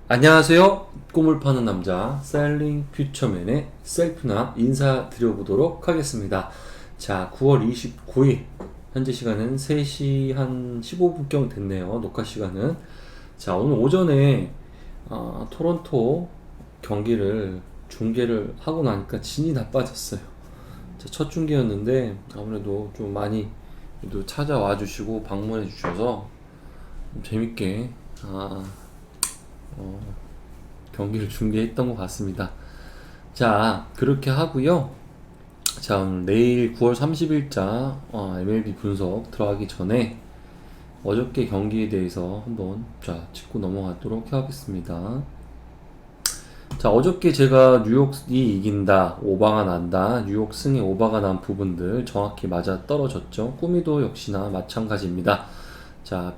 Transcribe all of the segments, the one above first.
안녕하세요. 꿈을 파는 남자 셀링 퓨처맨의 셀프나 인사드려보도록 하겠습니다. 자, 9월 29일 현재 시간은 3시 한 15분경 됐네요. 녹화 시간은. 자, 오늘 오전에 토론토 경기를 중계를 하고 나니까 진이 다 빠졌어요. 자, 첫 중계였는데 아무래도 좀 많이 또 찾아와 주시고 방문해 주셔서 좀 재밌게 어, 경기를 중계했던 것 같습니다. 자, 그렇게 하고요. 자, 오늘 내일 9월 30일자 MLB 분석 들어가기 전에 어저께 경기에 대해서 한번 짚고 넘어가도록 하겠습니다. 자, 어저께 제가 뉴욕이 이긴다, 오바가 난다, 뉴욕 승에 오바가 난 부분들 정확히 맞아 떨어졌죠. 꾸미도 역시나 마찬가지입니다. 자,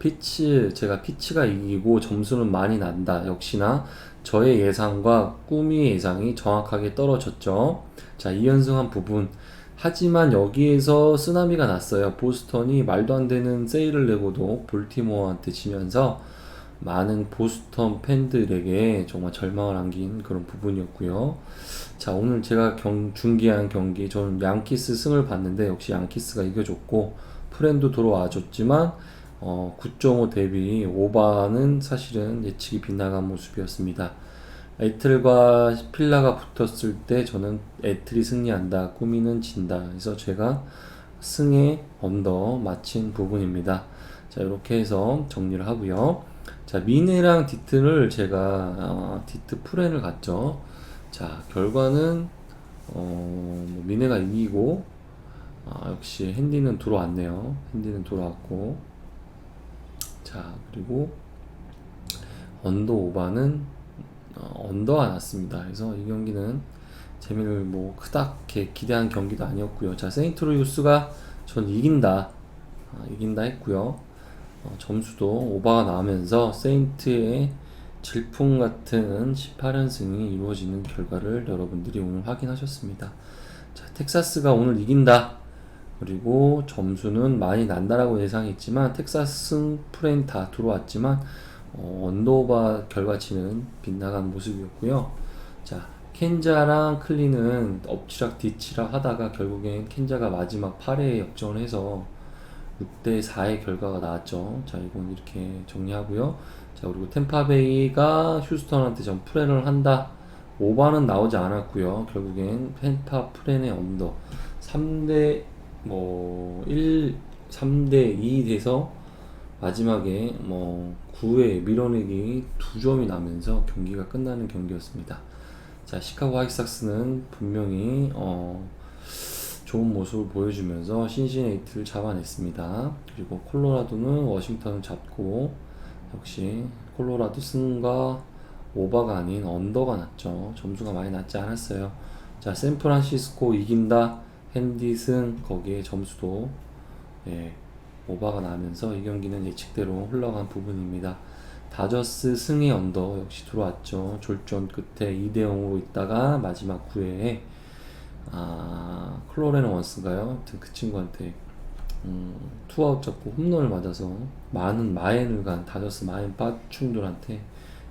제가 피치가 이기고 점수는 많이 난다. 역시나 저의 예상과 꾸미의 예상이 정확하게 떨어졌죠. 자, 2연승한 부분. 하지만 여기에서 쓰나미가 났어요. 보스턴이 말도 안 되는 세일을 내고도 볼티모어한테 지면서 많은 보스턴 팬들에게 정말 절망을 안긴 그런 부분이었고요. 자, 오늘 제가 중계한 경기, 저는 양키스 승을 봤는데 역시 양키스가 이겨줬고 프렌도 돌아와줬지만 9.5 대비 오바는 사실은 예측이 빗나간 모습이었습니다. 에틀과 필라가 붙었을 때 저는 에틀이 승리한다, 꾸미는 진다. 그래서 제가 승에 언더 맞힌 부분입니다. 자, 이렇게 해서 정리를 하고요. 자, 미네랑 디트를 제가 디트 프렌을 갔죠. 자, 결과는 미네가 이기고 역시 핸디는 들어왔네요. 핸디는 들어왔고, 자, 그리고 언더 오바는 언더가 났습니다. 그래서 이 경기는 재미를 뭐 크게 기대한 경기도 아니었고요. 자, 세인트루이스가 전 이긴다 했고요. 점수도 오바가 나면서 세인트의 질풍 같은 18연승이 이루어지는 결과를 여러분들이 오늘 확인하셨습니다. 자, 텍사스가 오늘 이긴다. 그리고 점수는 많이 난다라고 예상했지만 텍사스 승 프레임 다 들어왔지만 언더오바 결과치는 빗나간 모습이었고요. 자, 켄자랑 클리는 엎치락 뒤치락 하다가 결국엔 켄자가 마지막 8회에 역전을 해서 6대 4의 결과가 나왔죠. 자, 이건 이렇게 정리하고요. 자, 그리고 템파베이가 휴스턴한테 전 프렌을 한다. 오바는 나오지 않았고요. 결국엔 템파 프렌의 언더 3대 3대 2 돼서 마지막에 9회 밀어내기 2점이 나면서 경기가 끝나는 경기였습니다. 자, 시카고 화이트삭스는 분명히 좋은 모습을 보여주면서 신시내이트를 잡아냈습니다. 그리고 콜로라도는 워싱턴을 잡고 역시 콜로라도 승과 오버가 아닌 언더가 났죠. 점수가 많이 낮지 않았어요. 자, 샌프란시스코 이긴다. 핸디 승, 거기에 점수도 오버가 나면서 이 경기는 예측대로 흘러간 부분입니다. 다저스 승의 언더 역시 들어왔죠. 졸전 끝에 2대0으로 있다가 마지막 9회에 클로렌 원스인가요? 그 친구한테 투아웃 잡고 홈런을 맞아서 많은 마인을 간 다저스 마인 빠충들한테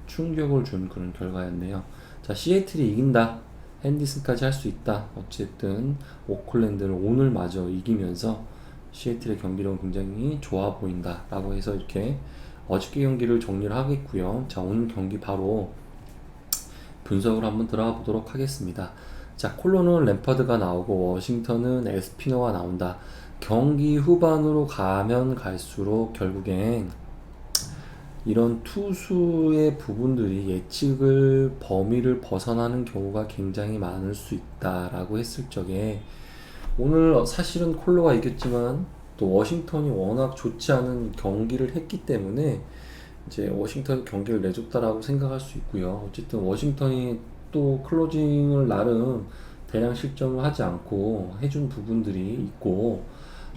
충격을 준 그런 결과였네요. 자, 시애틀이 이긴다. 핸디슨까지 할 수 있다. 어쨌든 오클랜드를 오늘 마저 이기면서 시애틀의 경기력은 굉장히 좋아 보인다 라고 해서 이렇게 어저께 경기를 정리를 하겠고요. 자, 오늘 경기 바로 분석을 한번 들어가 보도록 하겠습니다. 자, 콜로는 램퍼드가 나오고 워싱턴은 에스피너가 나온다. 경기 후반으로 가면 갈수록 결국엔 이런 투수의 부분들이 예측을 범위를 벗어나는 경우가 굉장히 많을 수 있다라고 했을 적에 오늘 사실은 콜로가 이겼지만 또 워싱턴이 워낙 좋지 않은 경기를 했기 때문에 이제 워싱턴이 경기를 내줬다라고 생각할 수 있고요. 어쨌든 워싱턴이 또 클로징을 나름 대량 실점을 하지 않고 해준 부분들이 있고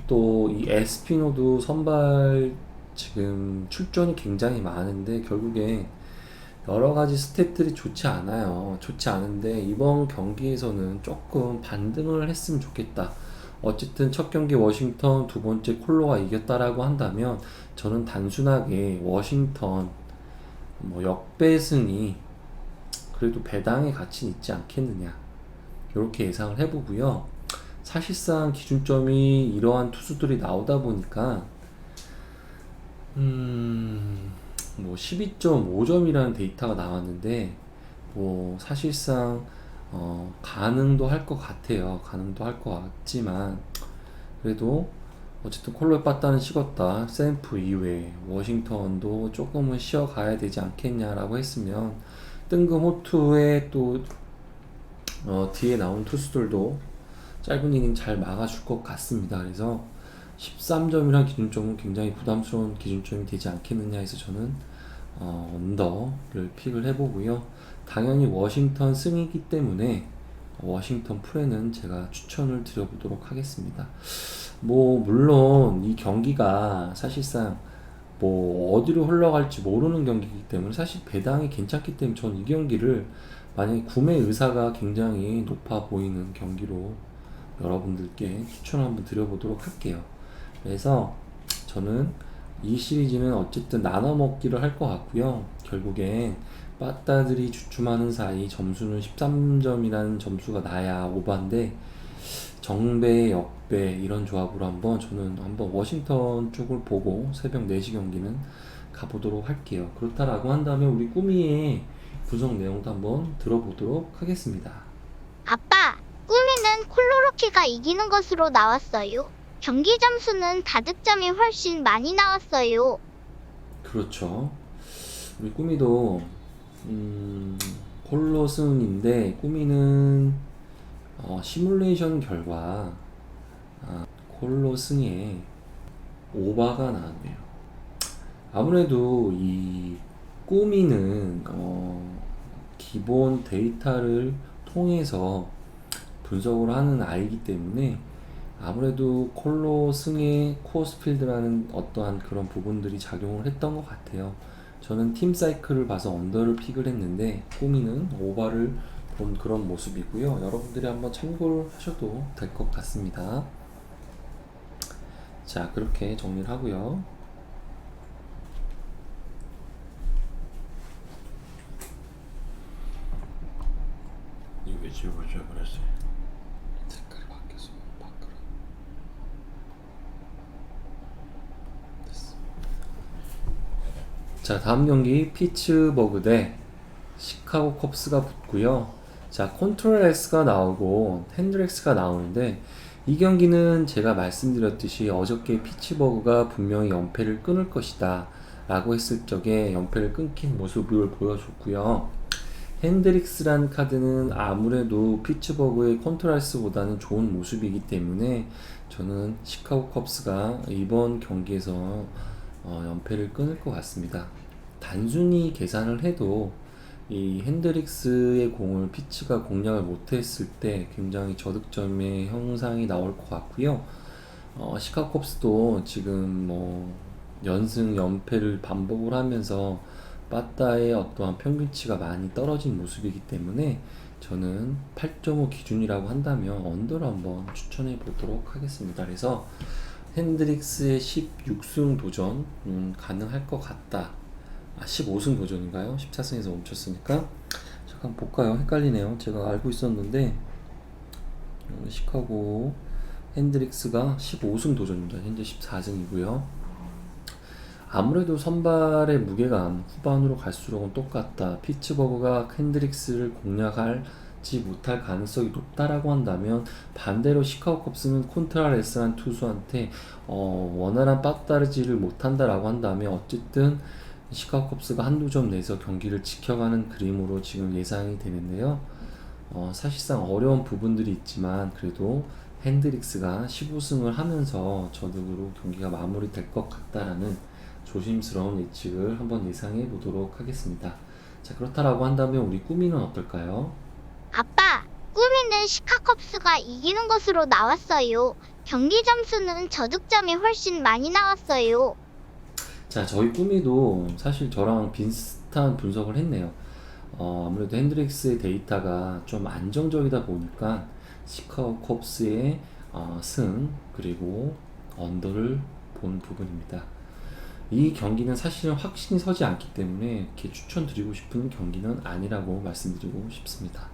또 이 에스피노도 선발 지금 출전이 굉장히 많은데 결국에 여러 가지 스탯들이 좋지 않아요. 좋지 않은데 이번 경기에서는 조금 반등을 했으면 좋겠다. 어쨌든 첫 경기 워싱턴, 두 번째 콜로가 이겼다라고 한다면 저는 단순하게 워싱턴 뭐 역배승이 그래도 배당의 가치는 있지 않겠느냐, 이렇게 예상을 해보고요. 사실상 기준점이 이러한 투수들이 나오다 보니까 뭐 12.5점이라는 데이터가 나왔는데, 뭐 사실상 가능도 할 것 같아요. 가능도 할 것 같지만 그래도 어쨌든 콜로에 빠따는 식었다. 샌프 이외에 워싱턴도 조금은 쉬어가야 되지 않겠냐라고 했으면, 뜬금 호투에 또 뒤에 나온 투수들도 짧은 이닝 잘 막아줄 것 같습니다. 그래서 13점이란 기준점은 굉장히 부담스러운 기준점이 되지 않겠느냐 해서 저는 언더를 픽을 해보고요. 당연히 워싱턴 승이기 때문에 워싱턴 프레는 제가 추천을 드려보도록 하겠습니다. 뭐 물론 이 경기가 사실상 뭐 어디로 흘러갈지 모르는 경기이기 때문에 사실 배당이 괜찮기 때문에 저는 이 경기를 만약에 구매 의사가 굉장히 높아 보이는 경기로 여러분들께 추천을 한번 드려보도록 할게요. 그래서 저는 이 시리즈는 어쨌든 나눠 먹기를 할 것 같고요. 결국엔 빠따들이 주춤하는 사이 점수는 13점이라는 점수가 나야 오반데, 정배, 역배 이런 조합으로 저는 한번 워싱턴 쪽을 보고 새벽 4시 경기는 가보도록 할게요. 그렇다라고 한다면 우리 꾸미의 분석 내용도 한번 들어보도록 하겠습니다. 아빠, 꾸미는 콜로로키가 이기는 것으로 나왔어요. 경기 점수는 다득점이 훨씬 많이 나왔어요. 그렇죠. 우리 꾸미도 콜로슨인데, 꾸미는 시뮬레이션 결과 콜로슨에 오바가 나왔네요. 아무래도 이 꾸미는 기본 데이터를 통해서 분석을 하는 아이기 때문에 아무래도 콜로슨의 코어스필드라는 어떠한 그런 부분들이 작용을 했던 것 같아요. 저는 팀 사이클을 봐서 언더를 픽을 했는데, 꾸미는 오바를 본 그런 모습이고요. 여러분들이 한번 참고를 하셔도 될 것 같습니다. 자, 그렇게 정리를 하고요. 이거 왜 지워줘 그랬어요? 색깔이 바뀌어서 바꾸라. 됐어. 자, 다음 경기 피츠버그 대 시카고 컵스가 붙고요. 자, 콘트롤S가 나오고 핸드렉스가 나오는데, 이 경기는 제가 말씀드렸듯이 어저께 피츠버그가 분명히 연패를 끊을 것이다 라고 했을 적에 연패를 끊긴 모습을 보여줬고요. 핸드릭스라는 카드는 아무래도 피츠버그의 콘트롤스보다는 좋은 모습이기 때문에 저는 시카고 컵스가 이번 경기에서 연패를 끊을 것 같습니다. 단순히 계산을 해도 이 핸드릭스의 공을 피츠가 공략을 못했을 때 굉장히 저득점의 형상이 나올 것 같고요. 시카고 컵스도 지금 뭐 연승 연패를 반복을 하면서 빠따의 어떠한 평균치가 많이 떨어진 모습이기 때문에 저는 8.5 기준이라고 한다면 언더를 한번 추천해 보도록 하겠습니다. 그래서 핸드릭스의 16승 도전 가능할 것 같다. 15승 도전인가요? 14승에서 멈췄으니까. 잠깐 볼까요? 헷갈리네요. 제가 알고 있었는데 시카고 핸드릭스가 15승 도전입니다. 현재 14승이고요. 아무래도 선발의 무게감 후반으로 갈수록은 똑같다. 피츠버그가 핸드릭스를 공략하지 못할 가능성이 높다라고 한다면, 반대로 시카고 컵스는 콘트라레스란 투수한테 원활한 빠따르지를 못한다라고 한다면 어쨌든 시카고 컵스가 한두 점 내서 경기를 지켜가는 그림으로 지금 예상이 되는데요. 사실상 어려운 부분들이 있지만 그래도 핸드릭스가 15승을 하면서 저득으로 경기가 마무리될 것 같다라는 조심스러운 예측을 한번 예상해 보도록 하겠습니다. 자, 그렇다라고 한다면 우리 꾸미는 어떨까요? 아빠, 꾸미는 시카컵스가 이기는 것으로 나왔어요. 경기 점수는 저득점이 훨씬 많이 나왔어요. 자, 저희 꾸미도 사실 저랑 비슷한 분석을 했네요. 아무래도 핸드릭스의 데이터가 좀 안정적이다 보니까 시카고 컵스의 승 그리고 언더를 본 부분입니다. 이 경기는 사실은 확신이 서지 않기 때문에 이렇게 추천드리고 싶은 경기는 아니라고 말씀드리고 싶습니다.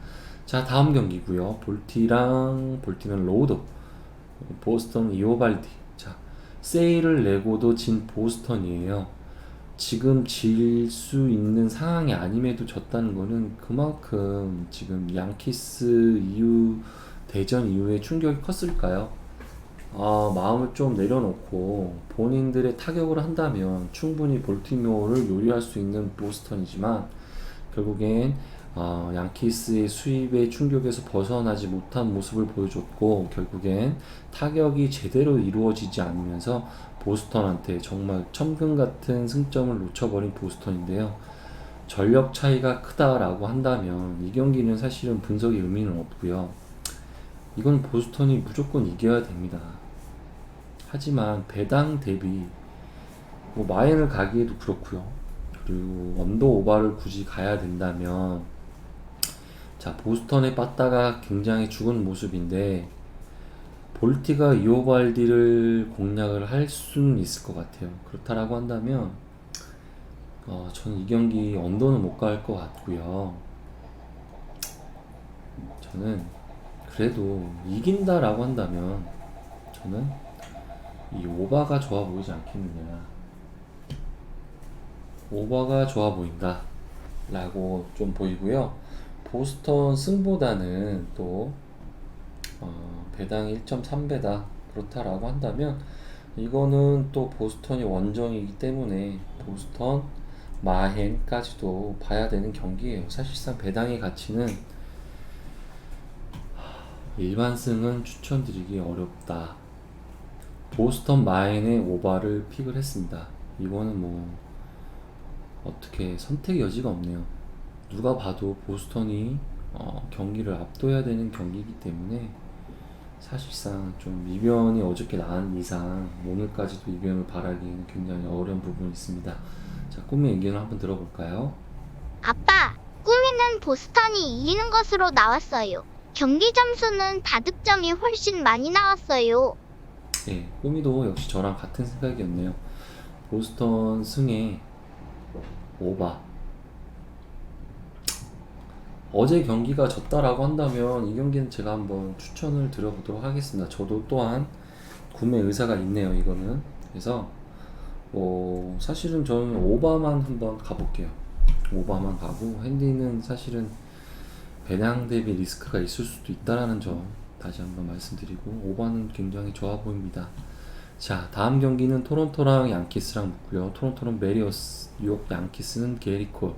자, 다음 경기고요. 볼티는 로드, 보스턴 이오발디. 자, 세일을 내고도 진 보스턴이에요. 지금 질 수 있는 상황이 아님에도 졌다는 거는 그만큼 지금 양키스 이후 대전 이후에 충격이 컸을까요? 마음을 좀 내려놓고 본인들의 타격을 한다면 충분히 볼티모어를 요리할 수 있는 보스턴이지만 결국엔 양키스의 수입의 충격에서 벗어나지 못한 모습을 보여줬고 결국엔 타격이 제대로 이루어지지 않으면서 보스턴한테 정말 천금 같은 승점을 놓쳐버린 보스턴인데요. 전력 차이가 크다라고 한다면 이 경기는 사실은 분석의 의미는 없고요. 이건 보스턴이 무조건 이겨야 됩니다. 하지만 배당 대비 뭐 마인을 가기에도 그렇고요. 그리고 언더 오바를 굳이 가야 된다면 자, 보스턴에 빠따가 굉장히 죽은 모습인데 볼티가 이오발디를 공략을 할 수는 있을 것 같아요. 그렇다라고 한다면 저는 이 경기 언더는 못 갈 것 같고요. 저는 그래도 이긴다라고 한다면 저는 이 오바가 좋아 보이지 않겠느냐. 오바가 좋아 보인다 라고 좀 보이고요. 보스턴 승보다는 또 배당 1.3배다 그렇다라고 한다면 이거는 또 보스턴이 원정이기 때문에 보스턴 마헨까지도 봐야 되는 경기예요. 사실상 배당의 가치는 일반승은 추천드리기 어렵다. 보스턴 마헨의 오바를 픽을 했습니다. 이거는 뭐 어떻게 선택 여지가 없네요. 누가 봐도 보스턴이 경기를 압도해야 되는 경기이기 때문에 사실상 좀 이변이 어저께 나온 이상 오늘까지도 이변을 바라기에는 굉장히 어려운 부분이 있습니다. 자, 꿈의 의견을 한번 들어볼까요? 아빠, 꾸미는 보스턴이 이기는 것으로 나왔어요. 경기 점수는 다득점이 훨씬 많이 나왔어요. 예, 꾸미도 역시 저랑 같은 생각이었네요. 보스턴 승에 오바. 어제 경기가 졌다라고 한다면 이 경기는 제가 한번 추천을 드려보도록 하겠습니다. 저도 또한 구매 의사가 있네요, 이거는. 그래서 사실은 저는 오바만 한번 가볼게요. 오바만 가고 핸디는 사실은 배당 대비 리스크가 있을 수도 있다라는 점 다시 한번 말씀드리고 오바는 굉장히 좋아 보입니다. 자, 다음 경기는 토론토랑 양키스랑 붙고요. 토론토는 메리어스, 뉴욕 양키스는 게리콜.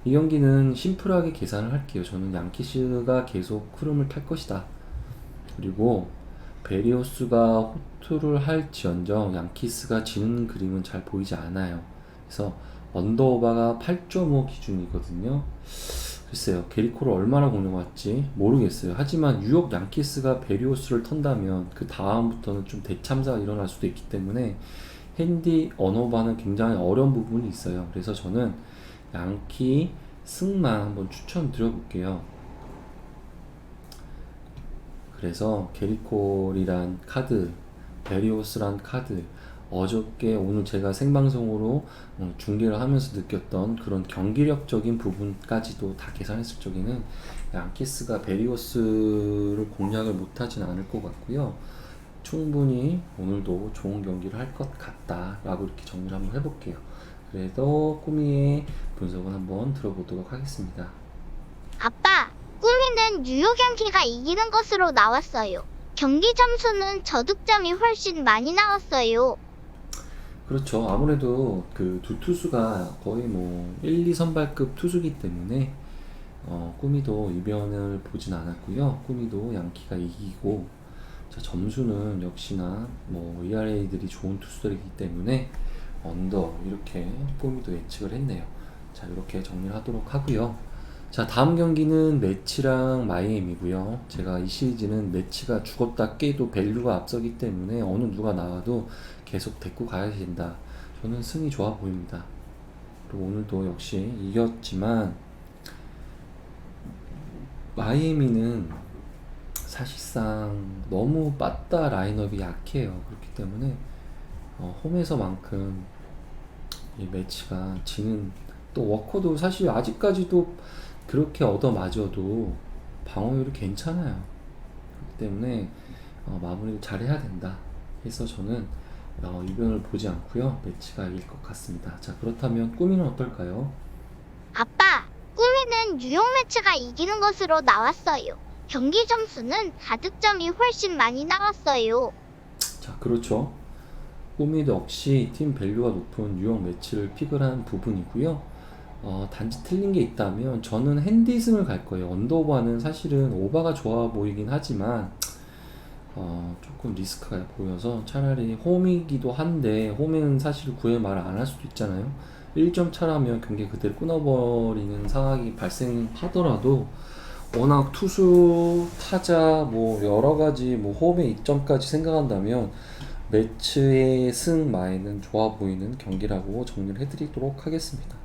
이 경기는 심플하게 계산을 할게요. 저는 양키스가 계속 흐름을 탈 것이다. 그리고 베리오스가 호투를 할지언정 양키스가 지는 그림은 잘 보이지 않아요. 그래서 언더오바가 8.5 기준이거든요. 글쎄요, 게리코를 얼마나 공략할지 모르겠어요. 하지만 뉴욕 양키스가 베리오스를 턴다면 그 다음부터는 좀 대참사가 일어날 수도 있기 때문에 핸디 언어바는 굉장히 어려운 부분이 있어요. 그래서 저는 양키 승만 한번 추천드려볼게요. 그래서 게리콜이란 카드, 베리오스란 카드, 어저께 오늘 제가 생방송으로 중계를 하면서 느꼈던 그런 경기력적인 부분까지도 다 계산했을 적에는 양키스가 베리오스를 공략을 못하진 않을 것 같고요. 충분히 오늘도 좋은 경기를 할 것 같다 라고 이렇게 정리를 한번 해볼게요. 그래도 꾸미의 분석은 한번 들어보도록 하겠습니다. 아빠, 꾸미는 뉴욕 양키가 이기는 것으로 나왔어요. 경기 점수는 저득점이 훨씬 많이 나왔어요. 그렇죠. 아무래도 그 두 투수가 거의 뭐 1, 2선발급 투수기 때문에 꾸미도 이변을 보진 않았고요. 꾸미도 양키가 이기고, 자, 점수는 역시나 뭐 ERA들이 좋은 투수들이기 때문에 언더 이렇게 꾸미도 예측을 했네요. 자, 이렇게 정리를 하도록 하고요. 자, 다음 경기는 매치랑 마이애미고요. 제가 이 시리즈는 매치가 죽었다 깨도 밸류가 앞서기 때문에 어느 누가 나와도 계속 데리고 가야 된다. 저는 승이 좋아 보입니다. 그리고 오늘도 역시 이겼지만 마이애미는 사실상 너무 빠따 라인업이 약해요. 그렇기 때문에 홈에서만큼 이 매치가 지는 또 워커도 사실 아직까지도 그렇게 얻어맞아도 방어율이 괜찮아요. 그렇기 때문에 마무리를 잘 해야 된다 해서 저는 이변을 보지 않고요 매치가 이길 것 같습니다. 자, 그렇다면 꾸미는 어떨까요? 아빠, 꾸미는 뉴욕 매치가 이기는 것으로 나왔어요. 경기 점수는 다득점이 훨씬 많이 나왔어요. 자, 그렇죠. 꾸미도 역시 팀 밸류가 높은 뉴욕 매치를 픽을 한 부분이고요. 단지 틀린 게 있다면 저는 핸디슨을 갈 거예요. 언더오버는 사실은 오바가 좋아 보이긴 하지만 조금 리스크가 보여서 차라리 홈이기도 한데 홈에는 사실 구회 말을 안 할 수도 있잖아요. 1점 차라면 경기 그대로 끊어버리는 상황이 발생하더라도 워낙 투수, 타자 뭐 여러 가지 뭐 홈의 이점까지 생각한다면 매치의 승마에는 좋아 보이는 경기라고 정리를 해드리도록 하겠습니다.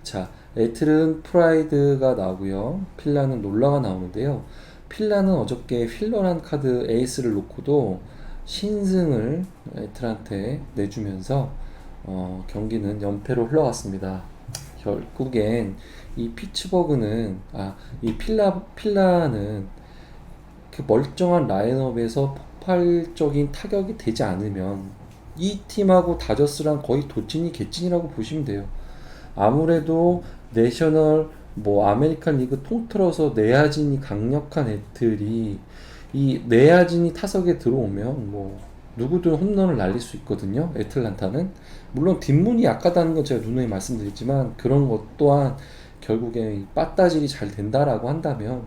자, 에틀은 프라이드가 나오고요. 필라는 놀라가 나오는데요. 필라는 어저께 휠러란 카드 에이스를 놓고도 신승을 에틀한테 내주면서 경기는 연패로 흘러갔습니다. 결국엔 이 피츠버그는 이 필라는 그 멀쩡한 라인업에서 폭발적인 타격이 되지 않으면 이 팀하고 다저스랑 거의 도찐이 개찐이라고 보시면 돼요. 아무래도 내셔널 뭐 아메리칸 리그 통틀어서 내야진이 강력한 애들이 이 내야진이 타석에 들어오면 뭐 누구든 홈런을 날릴 수 있거든요. 애틀란타는 물론 뒷문이 약하다는 건 제가 누누이 말씀드렸지만 그런 것 또한 결국에 빠따질이 잘 된다라고 한다면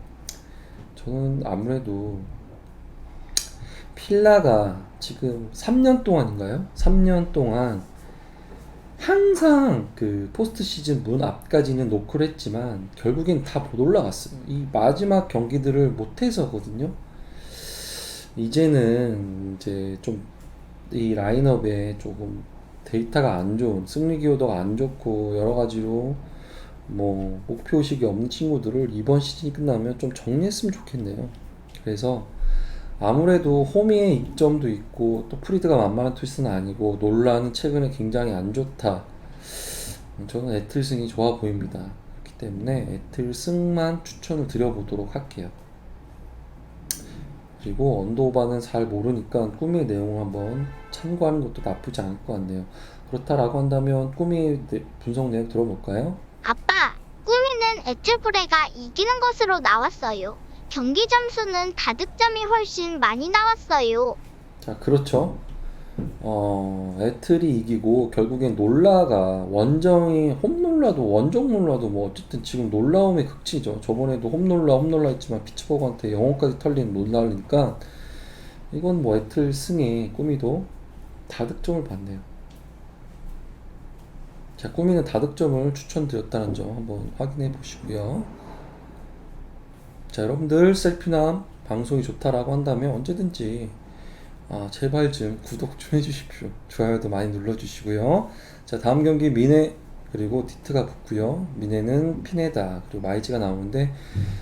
저는 아무래도 필라가 지금 3년 동안인가요? 3년 동안 항상 그 포스트 시즌 문 앞까지는 노크를 했지만 결국엔 다 못 올라갔어요. 이 마지막 경기들을 못해서거든요. 이제는 이제 좀 이 라인업에 조금 데이터가 안 좋은 승리 기여도가 안 좋고 여러 가지로 뭐 목표의식이 없는 친구들을 이번 시즌이 끝나면 좀 정리했으면 좋겠네요. 그래서 아무래도 호미의 이점도 있고 또 프리드가 만만한 투수는 아니고 놀라는 최근에 굉장히 안 좋다. 저는 애틀승이 좋아 보입니다. 그렇기 때문에 애틀승만 추천을 드려보도록 할게요. 그리고 언더오바는 잘 모르니까 꾸미의 내용을 한번 참고하는 것도 나쁘지 않을 것 같네요. 그렇다라고 한다면 꾸미의 분석 내용 들어볼까요? 아빠, 꾸미는 애틀브레가 이기는 것으로 나왔어요. 경기 점수는 다득점이 훨씬 많이 나왔어요. 자, 그렇죠. 애틀이 이기고 결국엔 놀라가 원정이 홈놀라도 원정 놀라도 뭐 어쨌든 지금 놀라움의 극치죠. 저번에도 홈놀라 했지만 피츠버그한테 영혼까지 털린 놀라니까 이건 뭐 애틀 승에 꾸미도 다득점을 받네요. 자, 꾸미는 다득점을 추천드렸다는 점 한번 확인해 보시고요. 자, 여러분들 셀피남 방송이 좋다라고 한다면 언제든지 제발 좀 구독 좀 해주십시오. 좋아요도 많이 눌러주시고요. 자, 다음 경기 미네 그리고 디트가 붙고요. 미네는 피네다 그리고 마이즈가 나오는데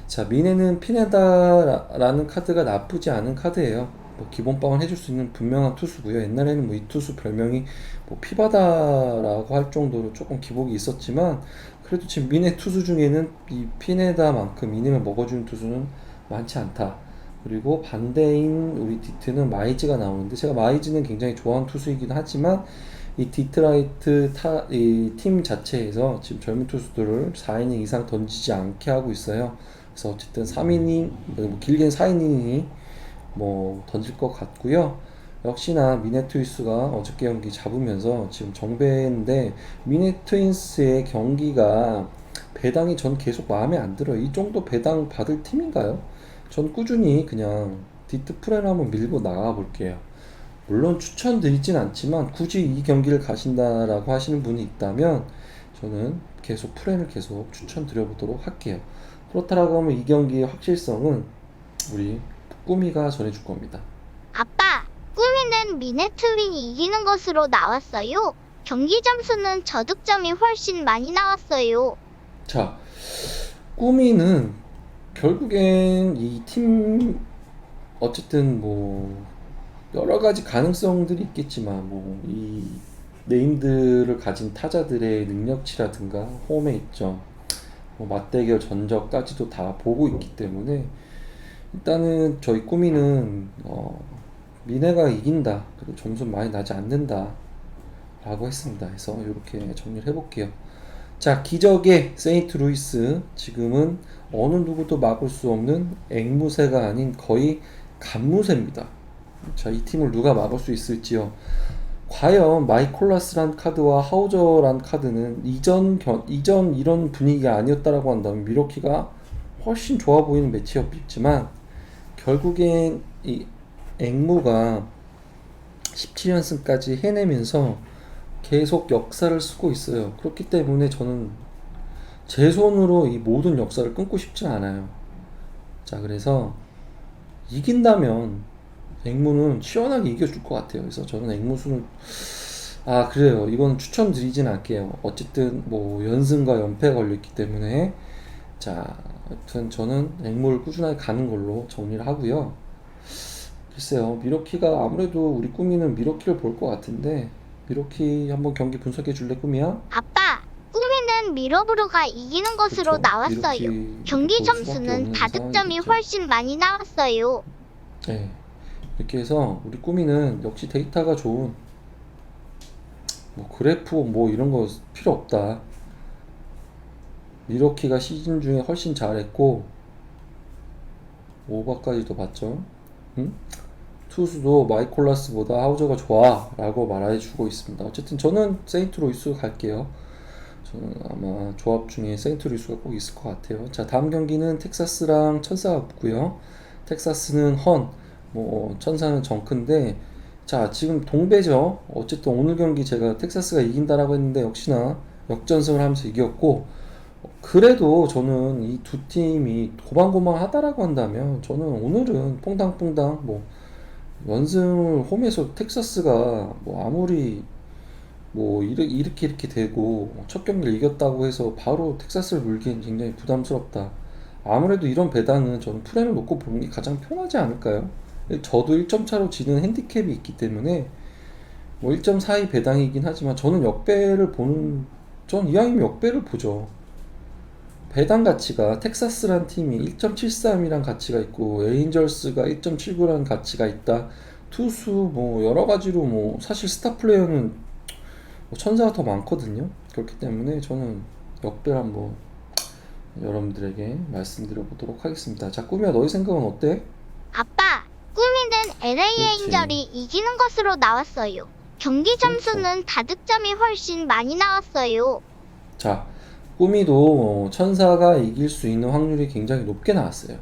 자, 미네는 피네다라는 카드가 나쁘지 않은 카드예요. 뭐 기본빵을 해줄 수 있는 분명한 투수고요. 옛날에는 뭐 이 투수 별명이 뭐 피바다라고 할 정도로 조금 기복이 있었지만 그래도 지금 미네 투수 중에는 이 피네다만큼 이닝을 먹어주는 투수는 많지 않다. 그리고 반대인 우리 디트는 마이즈가 나오는데 제가 마이즈는 굉장히 좋아하는 투수이긴 하지만 이 디트라이트 이 팀 자체에서 지금 젊은 투수들을 4이닝 이상 던지지 않게 하고 있어요. 그래서 어쨌든 3이닝 뭐 길게는 4이닝이 뭐 던질 것 같고요. 역시나 미네 트윈스가 어저께 경기 잡으면서 지금 정배인데 미네 트윈스의 경기가 배당이 전 계속 마음에 안 들어요. 이 정도 배당 받을 팀인가요? 전 꾸준히 그냥 디트 프렌 한번 밀고 나가 볼게요. 물론 추천드리진 않지만 굳이 이 경기를 가신다라고 하시는 분이 있다면 저는 계속 프렌을 계속 추천드려 보도록 할게요. 그렇다라고 하면 이 경기의 확실성은 우리 꾸미가 전해줄 겁니다. 아빠, 꾸미는 미네트윈이 이기는 것으로 나왔어요. 경기 점수는 저득점이 훨씬 많이 나왔어요. 자, 꾸미는 결국엔 이 팀 어쨌든 뭐 여러 가지 가능성들이 있겠지만 뭐 이 네임들을 가진 타자들의 능력치라든가 홈에 있죠. 뭐 맞대결 전적까지도 다 보고 있기 때문에 일단은 저희 꾸미는 미네가 이긴다. 그리고 점수 많이 나지 않는다. 라고 했습니다. 그래서 이렇게 정리를 해볼게요. 자, 기적의 세인트루이스. 지금은 어느 누구도 막을 수 없는 앵무새가 아닌 거의 간무새입니다. 자, 이 팀을 누가 막을 수 있을지요. 과연 마이콜라스란 카드와 하우저란 카드는 이전 이런 분위기가 아니었다라고 한다면 미러키가 훨씬 좋아 보이는 매치업이지만 결국엔 이 앵무가 17연승까지 해내면서 계속 역사를 쓰고 있어요. 그렇기 때문에 저는 제 손으로 이 모든 역사를 끊고 싶지 않아요. 자, 그래서 이긴다면 앵무는 시원하게 이겨줄 것 같아요. 그래서 저는 앵무수는 그래요. 이건 추천드리진 않게요. 어쨌든 뭐 연승과 연패가 걸렸기 때문에 자, 하여튼 저는 앵무를 꾸준하게 가는 걸로 정리를 하고요. 글쎄요, 미러키가 아무래도 우리 꾸미는 미러키를 볼 것 같은데 미러키 한번 경기 분석해 줄래, 꾸미야? 아빠, 꾸미는 미러브루가 이기는 것으로 그쵸. 나왔어요. 미러키 경기 볼 수밖에 점수는 없는 다득점이 상황이겠죠. 훨씬 많이 나왔어요. 네. 이렇게 해서 우리 꾸미는 역시 데이터가 좋은 뭐 그래프 뭐 이런 거 필요 없다. 미러키가 시즌 중에 훨씬 잘했고 오버까지도 봤죠. 응? 투수도 마이콜라스보다 하우저가 좋아 라고 말해주고 있습니다. 어쨌든 저는 세인트루이스 갈게요. 저는 아마 조합 중에 세인트루이스가 꼭 있을 것 같아요. 자, 다음 경기는 텍사스랑 천사가 붙고요. 텍사스는 뭐 천사는 정크인데 자, 지금 동배죠. 어쨌든 오늘 경기 제가 텍사스가 이긴다라고 했는데 역시나 역전승을 하면서 이겼고 그래도 저는 이 두 팀이 고만고만하다라고 한다면 저는 오늘은 퐁당퐁당 뭐 연승을 홈에서 텍사스가 뭐 아무리 뭐 이렇게 되고 첫 경기를 이겼다고 해서 바로 텍사스를 물기엔 굉장히 부담스럽다. 아무래도 이런 배당은 저는 프레임을 놓고 보는 게 가장 편하지 않을까요? 저도 1점 차로 지는 핸디캡이 있기 때문에 뭐 1.42 배당이긴 하지만 저는 전 이왕이면 역배를 보죠. 배당 가치가 텍사스란 팀이 1.73이란 가치가 있고 에인절스가 1.79라는 가치가 있다. 투수 뭐 여러 가지로 뭐 사실 스타 플레이어는 뭐 천사가 더 많거든요. 그렇기 때문에 저는 역배를 한번 여러분들에게 말씀드려 보도록 하겠습니다. 자, 꾸미야 너희 생각은 어때? 아빠, 꾸미는 LA 그렇지. 에인절이 이기는 것으로 나왔어요. 경기 점수는 다득점이 훨씬 많이 나왔어요. 자, 꾸미도 천사가 이길 수 있는 확률이 굉장히 높게 나왔어요.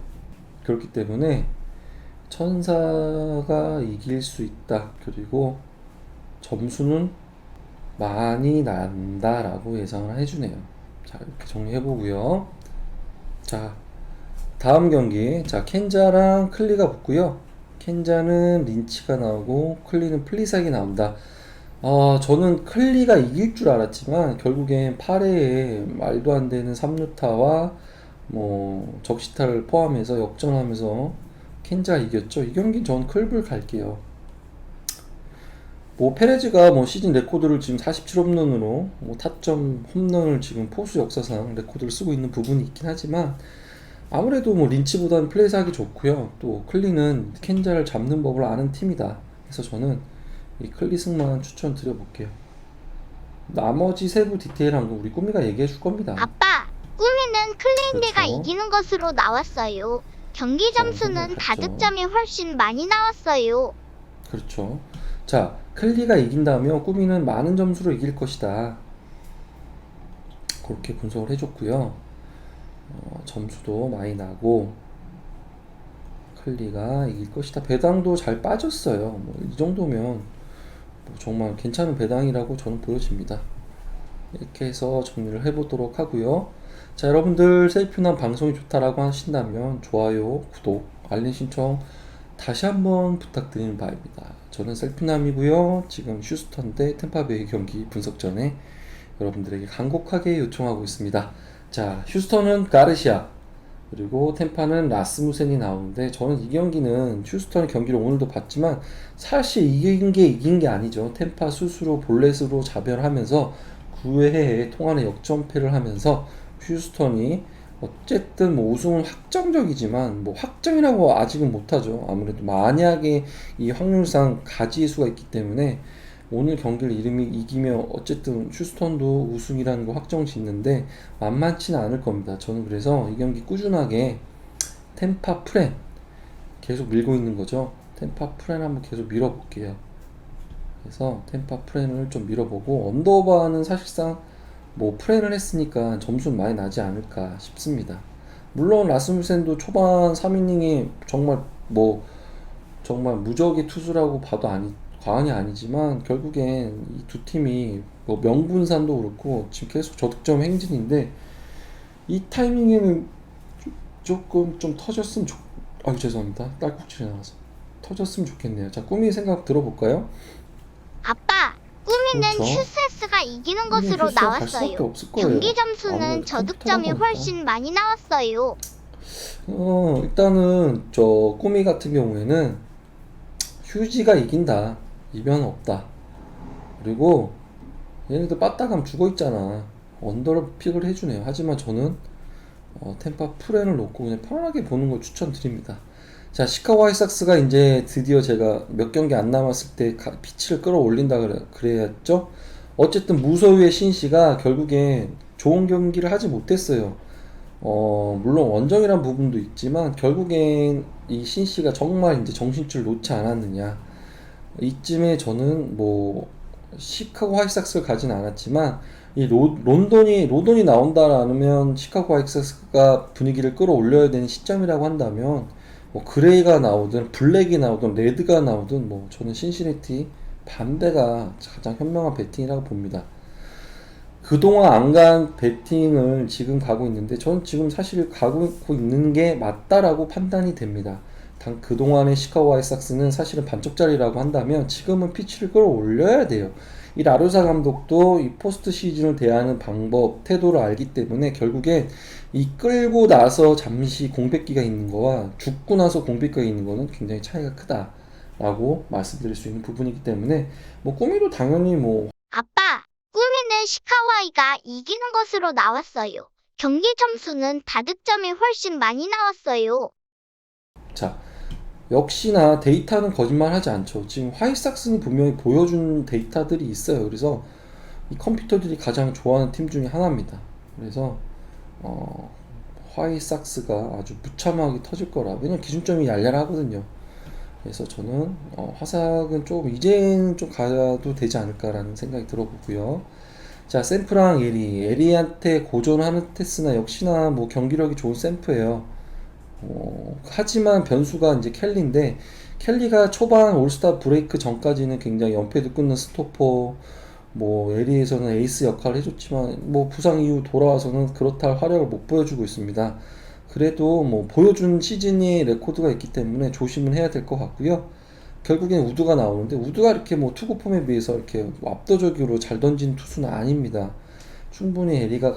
그렇기 때문에 천사가 이길 수 있다. 그리고 점수는 많이 난다라고 예상을 해주네요. 자, 이렇게 정리해보고요. 자, 다음 경기. 자, 켄자랑 클리가 붙고요. 켄자는 린치가 나오고 클리는 플리삭이 나온다. 저는 클리가 이길 줄 알았지만 결국엔 8회에 말도 안 되는 3루타와 뭐 적시타를 포함해서 역전하면서 켄자가 이겼죠. 이 경기는 전 클불 갈게요. 뭐 페레즈가 뭐 시즌 레코드를 지금 47홈런으로 뭐 타점 홈런을 지금 포수 역사상 레코드를 쓰고 있는 부분이 있긴 하지만 아무래도 뭐 린치보다는 플레이스하기 좋고요. 또 클리는 켄자를 잡는 법을 아는 팀이다. 그래서 저는 이 클리 승만 추천드려볼게요. 나머지 세부 디테일한 거 우리 꾸미가 얘기해 줄 겁니다. 아빠, 꾸미는 클린디가 그렇죠. 이기는 것으로 나왔어요. 경기 점수는 갔죠. 다득점이 훨씬 많이 나왔어요. 그렇죠. 자, 클리가 이긴다면 꾸미는 많은 점수로 이길 것이다. 그렇게 분석을 해줬고요. 점수도 많이 나고 클리가 이길 것이다. 배당도 잘 빠졌어요. 뭐 이 정도면 뭐 정말 괜찮은 배당이라고 저는 보여집니다. 이렇게 해서 정리를 해보도록 하고요. 자, 여러분들 셀프남 방송이 좋다라고 하신다면 좋아요, 구독, 알림 신청 다시 한번 부탁드리는 바입니다. 저는 셀프남이고요. 지금 휴스턴 대 템파베이 경기 분석 전에 여러분들에게 간곡하게 요청하고 있습니다. 자, 휴스턴은 가르시아, 그리고 템파는 라스무센이 나오는데 저는 이 경기는 휴스턴의 경기를 오늘도 봤지만 사실 이긴 게 아니죠. 템파 스스로 볼넷으로 자멸하면서 9회에 통안에 역전패를 하면서 휴스턴이 어쨌든 뭐 우승은 확정적이지만 뭐 확정이라고 아직은 못하죠. 아무래도 만약에 이 확률상 가지의 수가 있기 때문에 오늘 경기를 이름이 이기면 어쨌든 휴스턴도 우승이라는 거 확정 짓는데 만만치는 않을 겁니다. 저는 그래서 이 경기 꾸준하게 템파 프렌 계속 밀고 있는 거죠. 템파 프렌 한번 계속 밀어볼게요. 그래서 템파 프렌을 좀 밀어보고 언더바는 사실상 뭐 프렌을 했으니까 점수는 많이 나지 않을까 싶습니다. 물론 라스무센도 초반 3이닝이 정말 뭐 정말 무적의 투수라고 봐도 과언이 아니지만 결국엔 이 두 팀이 뭐 명분산도 그렇고 지금 계속 저득점 행진인데 이 타이밍에는 조금 좀 터졌으면 죄송합니다. 딸꾹질이 나와서 터졌으면 좋겠네요. 자, 꾸미 생각 들어볼까요? 아빠, 꾸미는 그렇죠. 휴스가 이기는 꾸미는 것으로 휴스가 갈 수밖에 나왔어요. 없을 거예요. 경기 점수는 아무래도 저득점이 컴퓨터다 훨씬 많이 나왔어요. 일단은 저 꾸미 같은 경우에는 휴지가 이긴다. 이변 없다. 그리고 얘네들 빠따감 죽어 있잖아. 언더를 픽을 해주네요. 하지만 저는 템파 프렌을 놓고 그냥 편안하게 보는 걸 추천드립니다. 자, 시카고 화이삭스가 이제 드디어 제가 몇 경기 안 남았을 때 피치를 끌어올린다 그랬죠. 어쨌든 무소유의 신씨가 결국엔 좋은 경기를 하지 못했어요. 물론 원정이란 부분도 있지만 결국엔 이 신씨가 정말 이제 정신줄 놓지 않았느냐. 이쯤에 저는 뭐 시카고 화이삭스를 가진 않았지만 이 로돈이 나온다라면 시카고 화이삭스가 분위기를 끌어올려야 되는 시점이라고 한다면 뭐 그레이가 나오든 블랙이 나오든 레드가 나오든 뭐 저는 신시내티 반대가 가장 현명한 배팅이라고 봅니다. 그동안 안 간 배팅을 지금 가고 있는데 저는 지금 사실 가고 있는 게 맞다라고 판단이 됩니다. 그동안의 시카고 화이삭스는 사실은 반쪽짜리라고 한다면 지금은 피치를 끌어올려야 돼요. 이 라루사 감독도 이 포스트 시즌을 대하는 방법, 태도를 알기 때문에 결국엔 이 끌고 나서 잠시 공백기가 있는 거와 죽고 나서 공백기가 있는 거는 굉장히 차이가 크다라고 말씀드릴 수 있는 부분이기 때문에 뭐 꾸미도 당연히 뭐 아빠, 꾸미는 시카와이가 이기는 것으로 나왔어요. 경기 점수는 다득점이 훨씬 많이 나왔어요. 자, 역시나 데이터는 거짓말하지 않죠. 지금 화이삭스는 분명히 보여준 데이터들이 있어요. 그래서 이 컴퓨터들이 가장 좋아하는 팀 중에 하나입니다. 그래서 화이삭스가 아주 무참하게 터질 거라. 왜냐면 기준점이 얄얄하거든요. 그래서 저는 화삭은 조금 이제는 좀 가도 되지 않을까라는 생각이 들어보고요. 자, 샘프랑 에리한테 고전하는 테스나 역시나 뭐 경기력이 좋은 샘프예요. 하지만 변수가 이제 켈리인데 켈리가 초반 올스타 브레이크 전까지는 굉장히 연패도 끊는 스토퍼, 뭐 에리에서는 에이스 역할을 해줬지만 뭐 부상 이후 돌아와서는 그렇다 할 활약을 못 보여주고 있습니다. 그래도 뭐 보여준 시즌의 레코드가 있기 때문에 조심은 해야 될 것 같고요. 결국엔 우드가 나오는데 우드가 이렇게 뭐 투구 폼에 비해서 이렇게 압도적으로 잘 던진 투수는 아닙니다. 충분히 에리가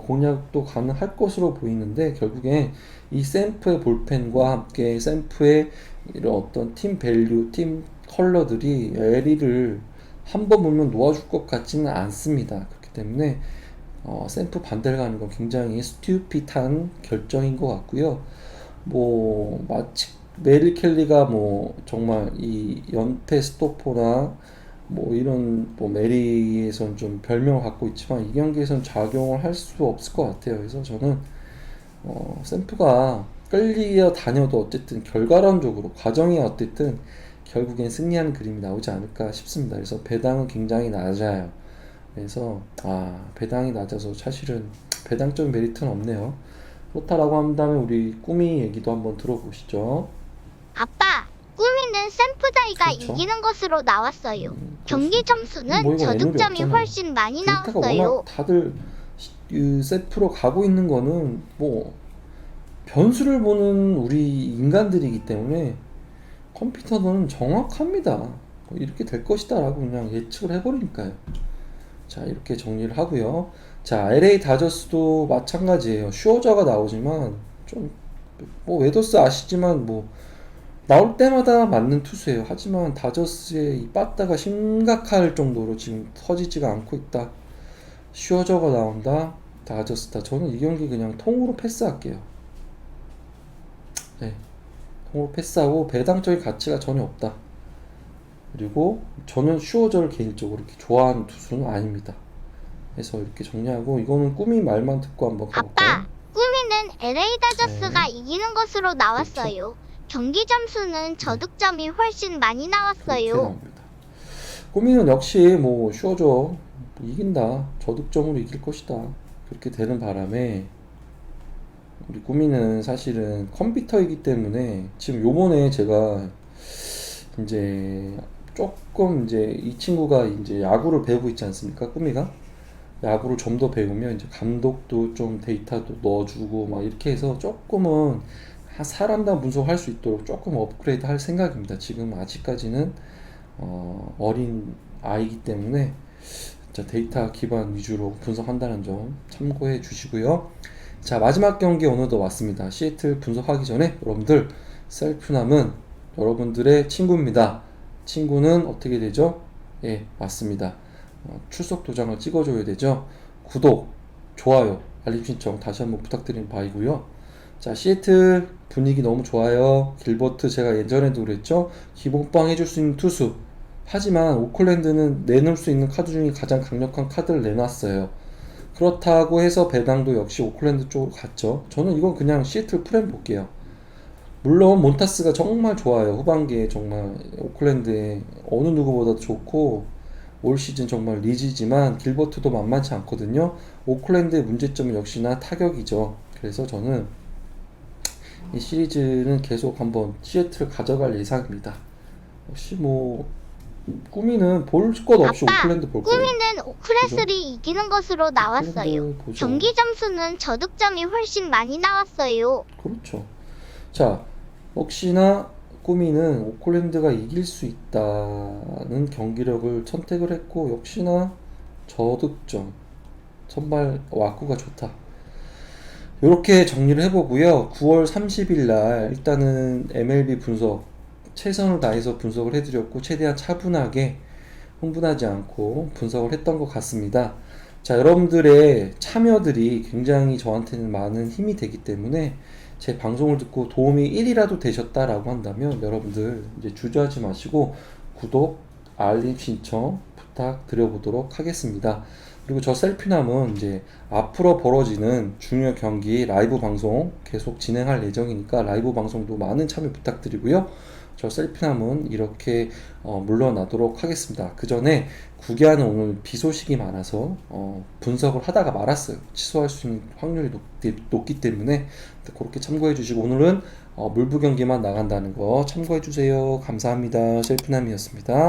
공략도 가능할 것으로 보이는데 결국엔 이 샘프의 볼펜과 함께 샘프의 이런 어떤 팀 밸류, 팀 컬러들이 에리를 한 번 보면 놓아줄 것 같지는 않습니다. 그렇기 때문에 샘프 반대를 가는 건 굉장히 스튜핏한 결정인 것 같고요. 뭐 마치 메릴 켈리가 뭐 정말 이 연패 스토퍼나 뭐 이런 뭐 메리에선 좀 별명을 갖고 있지만 이 경기에선 작용을 할 수 없을 것 같아요. 그래서 저는 샘프가 끌려 다녀도 어쨌든 결과론적으로 과정이 어쨌든 결국엔 승리하는 그림이 나오지 않을까 싶습니다. 그래서 배당은 굉장히 낮아요. 그래서 배당이 낮아서 사실은 배당적인 메리트는 없네요. 그렇다라고 한다면 우리 꾸미 얘기도 한번 들어보시죠. 아빠, 꾸미는 샘프다이가 그렇죠. 이기는 것으로 나왔어요. 경기 점수는 뭐 이거 저득점이 애널이 없잖아요. 훨씬 많이 데이터가 나왔어요. 워낙 다들 셀프로 가고 있는 거는 뭐 변수를 보는 우리 인간들이기 때문에 컴퓨터는 정확합니다. 뭐 이렇게 될 것이다 라고 그냥 예측을 해버리니까요. 자, 이렇게 정리를 하고요. 자, LA 다저스도 마찬가지예요. 슈어저가 나오지만 좀 뭐 웨더스 아시지만 뭐 나올 때마다 맞는 투수예요. 하지만 다저스의 이 빠따가 심각할 정도로 지금 터지지가 않고 있다. 슈어저가 나온다. 다저스다. 저는 이 경기 그냥 통으로 패스할게요. 네, 통으로 패스하고 배당적인 가치가 전혀 없다. 그리고 저는 슈어저를 개인적으로 이렇게 좋아하는 투수는 아닙니다. 그래서 이렇게 정리하고 이거는 꾸미 말만 듣고 한번 가볼까요? 아빠, 꾸미는 LA 다저스가 네. 이기는 것으로 나왔어요. 경기 점수는 저득점이 훨씬 많이 그렇게 나왔어요. 나옵니다. 꾸미는 역시 뭐 슈어저 이긴다. 저득점으로 이길 것이다. 그렇게 되는 바람에 우리 꾸미는 사실은 컴퓨터이기 때문에 지금 요번에 제가 이제 조금 이제 이 친구가 이제 야구를 배우고 있지 않습니까? 꾸미가 야구를 좀 더 배우면 이제 감독도 좀 데이터도 넣어주고 막 이렇게 해서 조금은 한 사람당 분석할 수 있도록 조금 업그레이드 할 생각입니다. 지금 아직까지는 어린 아이기 때문에 진짜 데이터 기반 위주로 분석한다는 점 참고해 주시고요. 자, 마지막 경기 어느덧 왔습니다. 시애틀 분석하기 전에 여러분들 셀프남은 여러분들의 친구입니다. 친구는 어떻게 되죠? 예, 맞습니다. 출석 도장을 찍어줘야 되죠. 구독, 좋아요, 알림 신청 다시 한번 부탁드리는 바이고요. 자, 시애틀 분위기 너무 좋아요. 길버트 제가 예전에도 그랬죠. 기본빵 해줄 수 있는 투수. 하지만 오클랜드는 내놓을 수 있는 카드 중에 가장 강력한 카드를 내놨어요. 그렇다고 해서 배당도 역시 오클랜드 쪽으로 갔죠. 저는 이건 그냥 시애틀 프렘 볼게요. 물론 몬타스가 정말 좋아요. 후반기에 정말 오클랜드에 어느 누구보다도 좋고 올 시즌 정말 리지지만 길버트도 만만치 않거든요. 오클랜드의 문제점은 역시나 타격이죠. 그래서 저는 이 시리즈는 계속 한번 시애틀을 가져갈 예상입니다. 역시 뭐 꾸미는 볼 것 없이 아빠, 오클랜드 볼 거예요. 꾸미는 오클랜드를 이기는 것으로 나왔어요. 오클랜드 보죠. 경기 점수는 저득점이 훨씬 많이 나왔어요. 그렇죠. 자, 혹시나 꾸미는 오클랜드가 이길 수 있다는 경기력을 선택을 했고 역시나 저득점 선발 와꾸가 좋다. 이렇게 정리를 해보고요. 9월 30일 날 일단은 MLB 분석 최선을 다해서 분석을 해드렸고 최대한 차분하게 흥분하지 않고 분석을 했던 것 같습니다. 자, 여러분들의 참여들이 굉장히 저한테는 많은 힘이 되기 때문에 제 방송을 듣고 도움이 1이라도 되셨다라고 한다면 여러분들 이제 주저하지 마시고 구독, 알림 신청 부탁드려보도록 하겠습니다. 그리고 저 셀피남은 이제 앞으로 벌어지는 중요 경기 라이브 방송 계속 진행할 예정이니까 라이브 방송도 많은 참여 부탁드리고요. 저 셀피남은 이렇게 물러나도록 하겠습니다. 그 전에 구기하는 오늘 비 소식이 많아서 분석을 하다가 말았어요. 취소할 수 있는 확률이 높기 때문에 그렇게 참고해 주시고 오늘은 물부 경기만 나간다는 거 참고해 주세요. 감사합니다. 셀피남이었습니다.